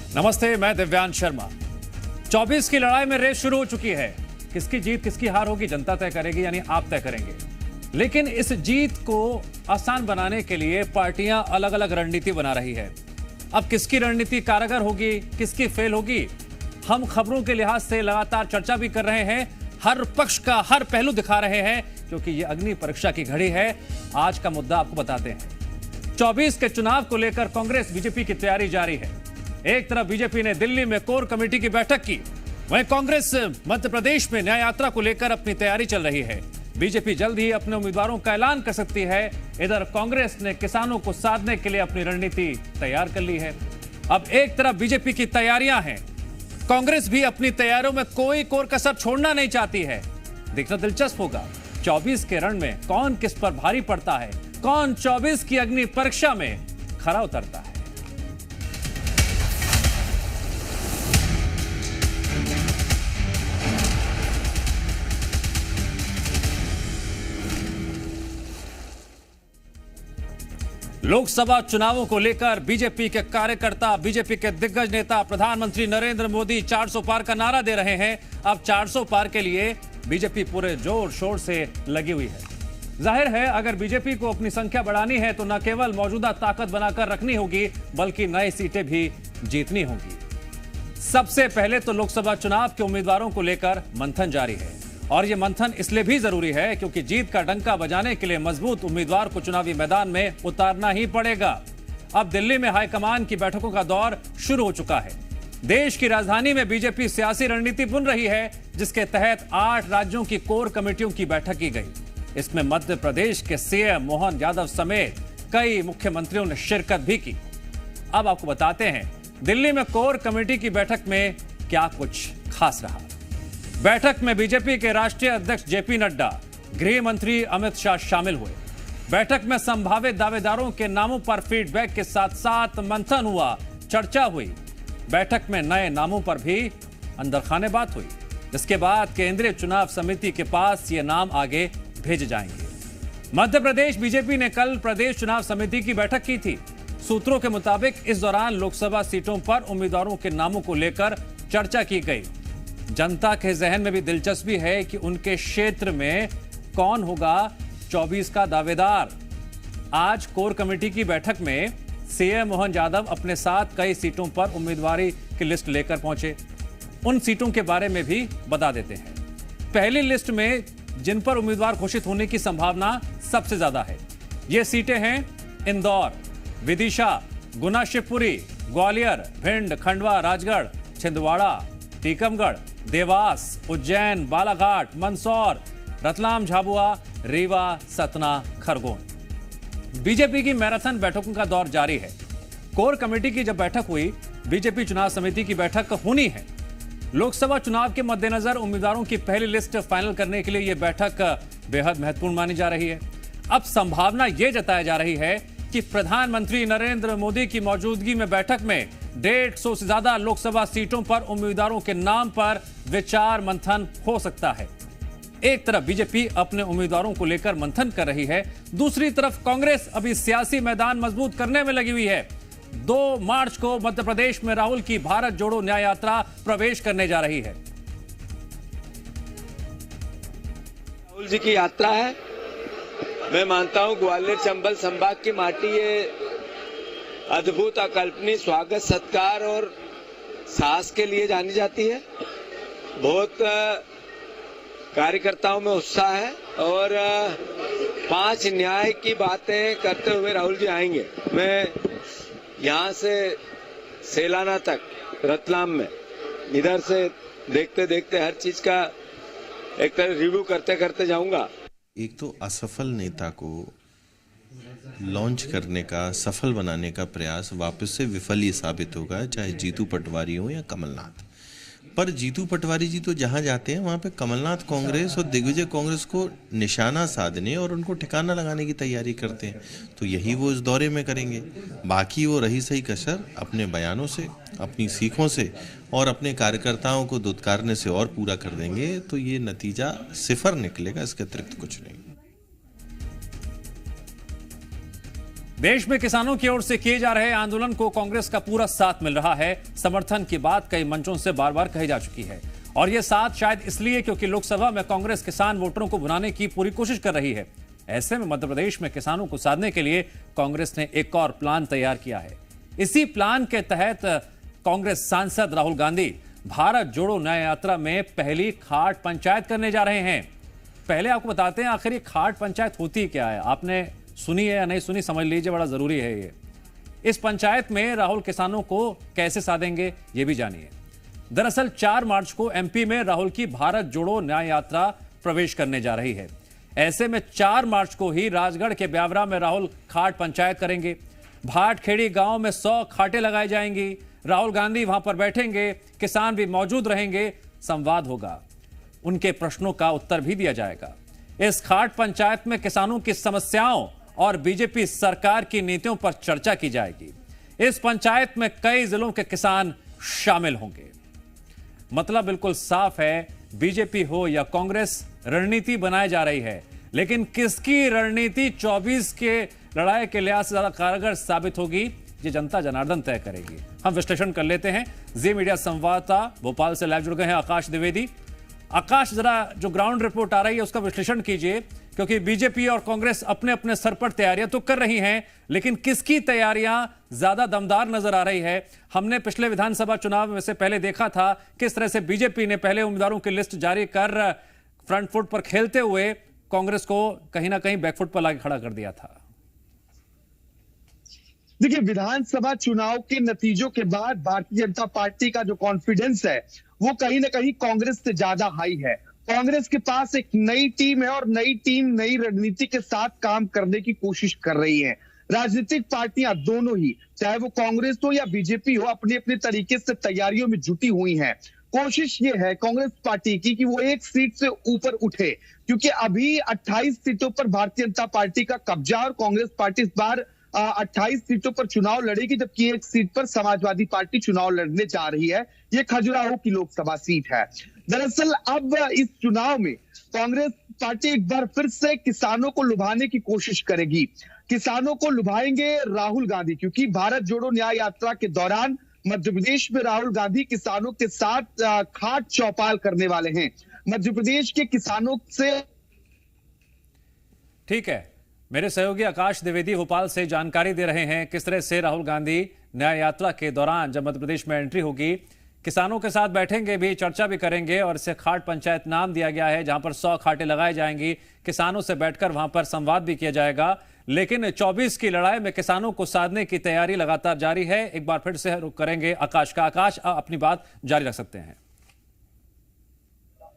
नमस्ते, मैं दिव्यांश शर्मा। 24 की लड़ाई में रेस शुरू हो चुकी है। किसकी जीत किसकी हार होगी जनता तय करेगी, यानी आप तय करेंगे। लेकिन इस जीत को आसान बनाने के लिए पार्टियां अलग अलग रणनीति बना रही है। अब किसकी रणनीति कारगर होगी, किसकी फेल होगी, हम खबरों के लिहाज से लगातार चर्चा भी कर रहे हैं, हर पक्ष का हर पहलू दिखा रहे हैं, क्योंकि ये अग्नि परीक्षा की घड़ी है। आज का मुद्दा आपको बताते हैं। 24 के चुनाव को लेकर कांग्रेस बीजेपी की तैयारी जारी है। एक तरफ बीजेपी ने दिल्ली में कोर कमेटी की बैठक की, वहीं कांग्रेस मध्य प्रदेश में न्याय यात्रा को लेकर अपनी तैयारी चल रही है। बीजेपी जल्द ही अपने उम्मीदवारों का ऐलान कर सकती है। इधर कांग्रेस ने किसानों को साधने के लिए अपनी रणनीति तैयार कर ली है। अब एक तरफ बीजेपी की तैयारियां हैं, कांग्रेस भी अपनी तैयारियों में कोई कोर कसर छोड़ना नहीं चाहती है। देखना दिलचस्प होगा 24 के रण में कौन किस पर भारी पड़ता है, कौन 24 की अग्नि परीक्षा में खरा उतरता है। लोकसभा चुनावों को लेकर बीजेपी के कार्यकर्ता, बीजेपी के दिग्गज नेता प्रधानमंत्री नरेंद्र मोदी 400 पार का नारा दे रहे हैं। अब 400 पार के लिए बीजेपी पूरे जोर शोर से लगी हुई है। जाहिर है, अगर बीजेपी को अपनी संख्या बढ़ानी है तो न केवल मौजूदा ताकत बनाकर रखनी होगी, बल्कि नई सीटें भी जीतनी होंगी। सबसे पहले तो लोकसभा चुनाव के उम्मीदवारों को लेकर मंथन जारी है, और यह मंथन इसलिए भी जरूरी है क्योंकि जीत का डंका बजाने के लिए मजबूत उम्मीदवार को चुनावी मैदान में उतारना ही पड़ेगा। अब दिल्ली में हाईकमान की बैठकों का दौर शुरू हो चुका है। देश की राजधानी में बीजेपी सियासी रणनीति बुन रही है, जिसके तहत 8 राज्यों की कोर कमेटियों की बैठक की गई। इसमें मध्य प्रदेश के सीएम मोहन यादव समेत कई मुख्यमंत्रियों ने शिरकत भी की। अब आपको बताते हैं दिल्ली में कोर कमेटी की बैठक में क्या कुछ खास रहा। बैठक में बीजेपी के राष्ट्रीय अध्यक्ष जेपी नड्डा, गृह मंत्री अमित शाह शामिल हुए। बैठक में संभावित दावेदारों के नामों पर फीडबैक के साथ साथ मंथन हुआ, चर्चा हुई। बैठक में नए नामों पर भी अंदरखाने बात हुई, जिसके बाद केंद्रीय चुनाव समिति के पास ये नाम आगे भेजे जाएंगे। मध्य प्रदेश बीजेपी ने कल प्रदेश चुनाव समिति की बैठक की थी। सूत्रों के मुताबिक इस दौरान लोकसभा सीटों पर उम्मीदवारों के नामों को लेकर चर्चा की गई। जनता के जहन में भी दिलचस्पी है कि उनके क्षेत्र में कौन होगा 24 का दावेदार। आज कोर कमेटी की बैठक में सीएम मोहन यादव अपने साथ कई सीटों पर उम्मीदवारी की लिस्ट लेकर पहुंचे। उन सीटों के बारे में भी बता देते हैं। पहली लिस्ट में जिन पर उम्मीदवार घोषित होने की संभावना सबसे ज्यादा है, ये सीटें हैं इंदौर, विदिशा, गुना, शिवपुरी, ग्वालियर, भिंड, खंडवा, राजगढ़, छिंदवाड़ा, टीकमगढ़, देवास, उज्जैन, बालाघाट, मंदसौर, रतलाम, झाबुआ, रीवा, सतना, खरगोन। बीजेपी की मैराथन बैठकों का दौर जारी है। कोर कमेटी की जब बैठक हुई, बीजेपी चुनाव समिति की बैठक होनी है। लोकसभा चुनाव के मद्देनजर उम्मीदवारों की पहली लिस्ट फाइनल करने के लिए यह बैठक बेहद महत्वपूर्ण मानी जा रही है। अब संभावना यह जताई जा रही है कि प्रधानमंत्री नरेंद्र मोदी की मौजूदगी में बैठक में 150 से ज्यादा लोकसभा सीटों पर उम्मीदवारों के नाम पर विचार मंथन हो सकता है। एक तरफ बीजेपी अपने उम्मीदवारों को लेकर मंथन कर रही है, दूसरी तरफ कांग्रेस अभी सियासी मैदान मजबूत करने में लगी हुई है। 2 मार्च को मध्य प्रदेश में राहुल की भारत जोड़ो न्याय यात्रा प्रवेश करने जा रही है। राहुल जी की यात्रा है। मैं मानता हूं ग्वालियर चंबल संभाग की माटी ये अद्भुत, अकल्पनीय स्वागत, सत्कार और साहस के लिए जानी जाती है। बहुत कार्यकर्ताओं में उत्साह है और 5 न्याय की बातें करते हुए राहुल जी आएंगे। मैं यहाँ से सेलाना तक रतलाम में इधर से देखते देखते हर चीज का एक तरह रिव्यू करते करते जाऊंगा। एक तो असफल नेता को लॉन्च करने का, सफल बनाने का प्रयास वापस से विफल ही साबित होगा, चाहे जीतू पटवारी हो या कमलनाथ। पर जीतू पटवारी जी तो जहां जाते हैं वहां पे कमलनाथ कांग्रेस और दिग्विजय कांग्रेस को निशाना साधने और उनको ठिकाना लगाने की तैयारी करते हैं। तो यही वो इस दौरे में करेंगे। बाकी वो रही सही कसर अपने बयानों से, अपनी सीखों से और अपने कार्यकर्ताओं को दुत्कारने से और पूरा कर देंगे। तो ये नतीजा सिफर निकलेगा, इसके अतिरिक्त कुछ नहीं। देश में किसानों की ओर से किए जा रहे आंदोलन को कांग्रेस का पूरा साथ मिल रहा है। समर्थन की बात कई मंचों से बार बार कही जा चुकी है और यह साथ शायद इसलिए क्योंकि लोकसभा में कांग्रेस किसान वोटरों को भुनाने की पूरी कोशिश कर रही है। ऐसे में मध्य प्रदेश में किसानों को साधने के लिए कांग्रेस ने एक और प्लान तैयार किया है। इसी प्लान के तहत कांग्रेस सांसद राहुल गांधी भारत जोड़ो न्याय यात्रा में पहली खाट पंचायत करने जा रहे हैं। पहले आपको बताते हैं आखिर ये खाट पंचायत होती क्या है। आपने सुनी है या नहीं सुनी, समझ लीजिए, बड़ा जरूरी है ये। इस पंचायत में राहुल किसानों को कैसे साधेंगे ये भी जानिए। दरअसल 4 मार्च को एमपी में राहुल की भारत जोड़ो न्याय यात्रा प्रवेश करने जा रही है। ऐसे में 4 मार्च को ही राजगढ़ के ब्यावरा में राहुल खाट पंचायत करेंगे। भाटखेड़ी गांव में 100 खाटें लगाई जाएंगी। राहुल गांधी वहां पर बैठेंगे, किसान भी मौजूद रहेंगे, संवाद होगा, उनके प्रश्नों का उत्तर भी दिया जाएगा। इस खाट पंचायत में किसानों की समस्याओं और बीजेपी सरकार की नीतियों पर चर्चा की जाएगी। इस पंचायत में कई जिलों के किसान शामिल होंगे। मतलब बिल्कुल साफ है, बीजेपी हो या कांग्रेस, रणनीति बनाई जा रही है। लेकिन किसकी रणनीति 24 के लड़ाई के लिहाज से ज्यादा कारगर साबित होगी, ये जनता जनार्दन तय करेगी। हम विश्लेषण कर लेते हैं। जी मीडिया संवाददाता भोपाल से लाइव जुड़ गए हैं आकाश द्विवेदी। आकाश, जरा जो ग्राउंड रिपोर्ट आ रही है उसका विश्लेषण कीजिए, क्योंकि बीजेपी और कांग्रेस अपने अपने स्तर पर तैयारियां तो कर रही हैं, लेकिन किसकी तैयारियां ज्यादा दमदार नजर आ रही है। हमने पिछले विधानसभा चुनाव में से पहले देखा था किस तरह से बीजेपी ने पहले उम्मीदवारों की लिस्ट जारी कर फ्रंट फुट पर खेलते हुए कांग्रेस को कहीं ना कहीं बैकफुट पर लाके खड़ा कर दिया था। देखिए, विधानसभा चुनाव के नतीजों के बाद भारतीय जनता पार्टी का जो कॉन्फिडेंस है वो कहीं ना कहीं कांग्रेस से ज्यादा हाई है। कांग्रेस के पास एक नई टीम है और नई टीम नई रणनीति के साथ काम करने की कोशिश कर रही है। राजनीतिक पार्टियां दोनों ही, चाहे वो कांग्रेस हो या बीजेपी हो, अपने अपने तरीके से तैयारियों में जुटी हुई हैं। कोशिश ये है कांग्रेस पार्टी की कि वो एक सीट से ऊपर उठे, क्योंकि अभी 28 सीटों पर भारतीय जनता पार्टी का कब्जा और कांग्रेस पार्टी इस बार 28 सीटों पर चुनाव लड़ेगी, जबकि एक सीट पर समाजवादी पार्टी चुनाव लड़ने जा रही है। ये खजुराहो की लोकसभा सीट है। दरअसल अब इस चुनाव में कांग्रेस पार्टी एक बार फिर से किसानों को लुभाने की कोशिश करेगी। किसानों को लुभाएंगे राहुल गांधी, क्योंकि भारत जोड़ो न्याय यात्रा के दौरान मध्य प्रदेश में राहुल गांधी किसानों के साथ खाट चौपाल करने वाले हैं। मध्य प्रदेश के किसानों से ठीक है, मेरे सहयोगी आकाश द्विवेदी भोपाल से जानकारी दे रहे हैं किस तरह से राहुल गांधी न्याय यात्रा के दौरान जब मध्य प्रदेश में एंट्री होगी, किसानों के साथ बैठेंगे भी, चर्चा भी करेंगे और इसे खाट पंचायत नाम दिया गया है, जहां पर 100 खाटें लगाई जाएंगी। किसानों से बैठकर वहां पर संवाद भी किया जाएगा। लेकिन 24 की लड़ाई में किसानों को साधने की तैयारी लगातार जारी है। एक बार फिर से रुख करेंगे आकाश का। आकाश, अपनी बात जारी रख सकते हैं।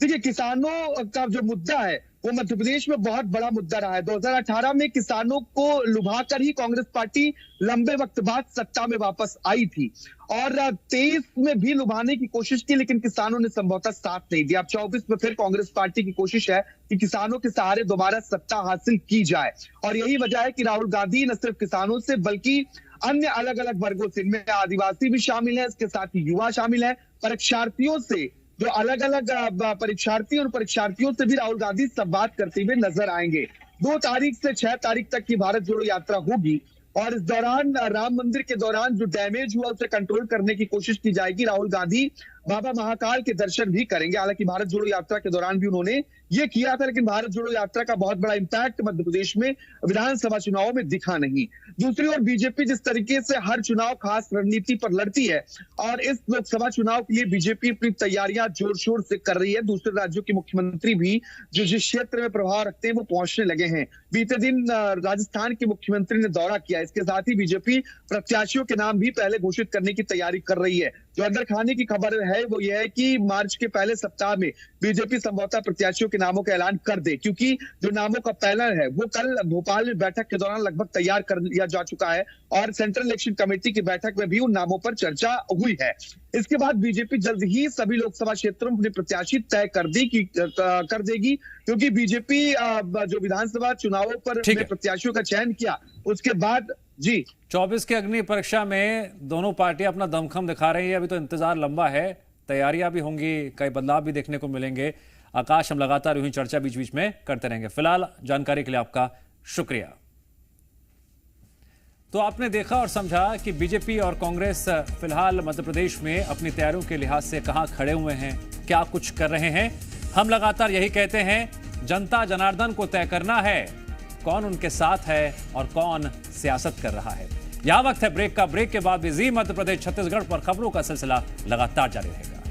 देखिए, किसानों का जो मुद्दा है वो मध्य प्रदेश में बहुत बड़ा मुद्दा रहा है। 2018 में किसानों को लुभाकर ही कांग्रेस पार्टी लंबे वक्त बाद सत्ता में वापस आई थी और 23 में भी लुभाने की कोशिश की, लेकिन किसानों ने संभवतः साथ नहीं दिया। अब 24 में फिर कांग्रेस पार्टी की कोशिश है कि किसानों के सहारे दोबारा सत्ता हासिल की जाए और यही वजह है कि राहुल गांधी न सिर्फ किसानों से बल्कि अन्य अलग अलग वर्गों से, इनमें आदिवासी भी शामिल है, इसके साथ ही युवा शामिल है, परीक्षार्थियों से, जो अलग अलग परीक्षार्थी और परीक्षार्थियों से भी राहुल गांधी संवाद करते हुए नजर आएंगे। 2 तारीख से 6 तारीख तक की भारत जोड़ो यात्रा होगी और इस दौरान राम मंदिर के दौरान जो डैमेज हुआ उसे कंट्रोल करने की कोशिश की जाएगी। राहुल गांधी बाबा महाकाल के दर्शन भी करेंगे। हालांकि भारत जोड़ो यात्रा के दौरान भी उन्होंने ये किया था, लेकिन भारत जोड़ो यात्रा का बहुत बड़ा इंपैक्ट मध्य प्रदेश में विधानसभा चुनावों में दिखा नहीं। दूसरी ओर बीजेपी जिस तरीके से हर चुनाव खास रणनीति पर लड़ती है और इस लोकसभा चुनाव के लिए बीजेपी अपनी तैयारियां जोर शोर से कर रही है। दूसरे राज्यों के मुख्यमंत्री भी जो जिस क्षेत्र में प्रभाव रखते हैं वो पहुंचने लगे हैं। बीते दिन राजस्थान के मुख्यमंत्री ने दौरा किया। इसके साथ ही बीजेपी प्रत्याशियों के नाम भी पहले घोषित करने की तैयारी कर रही है। जो अंदर खाने की खबर है वो यह है कि मार्च के पहले सप्ताह में बीजेपी संभवतः प्रत्याशियों के नामों का ऐलान कर दे, क्योंकि जो नामों का पैनल है वो कल भोपाल में बैठक के दौरान लगभग तैयार कर लिया जा चुका है और सेंट्रल इलेक्शन कमेटी की बैठक में भी उन नामों पर चर्चा हुई है। इसके बाद बीजेपी जल्द ही सभी लोकसभा क्षेत्रों में अपने प्रत्याशी तय कर देगी, क्योंकि बीजेपी जो विधानसभा चुनावों पर प्रत्याशियों का चयन किया उसके बाद जी 24 की अग्नि परीक्षा में दोनों पार्टियां अपना दमखम दिखा रही है। अभी तो इंतजार लंबा है, तैयारियां भी होंगी, कई बदलाव भी देखने को मिलेंगे। आकाश, हम लगातार यूं ही चर्चा बीच बीच में करते रहेंगे। फिलहाल जानकारी के लिए आपका शुक्रिया। तो आपने देखा और समझा कि बीजेपी और कांग्रेस फिलहाल मध्य प्रदेश में अपनी तैयारियों के लिहाज से कहां खड़े हुए हैं, क्या कुछ कर रहे हैं। हम लगातार यही कहते हैं, जनता जनार्दन को तय करना है कौन उनके साथ है और कौन सियासत कर रहा है। यह वक्त है ब्रेक का। ब्रेक के बाद भी जी मध्य प्रदेश छत्तीसगढ़ पर खबरों का सिलसिला लगातार जारी रहेगा।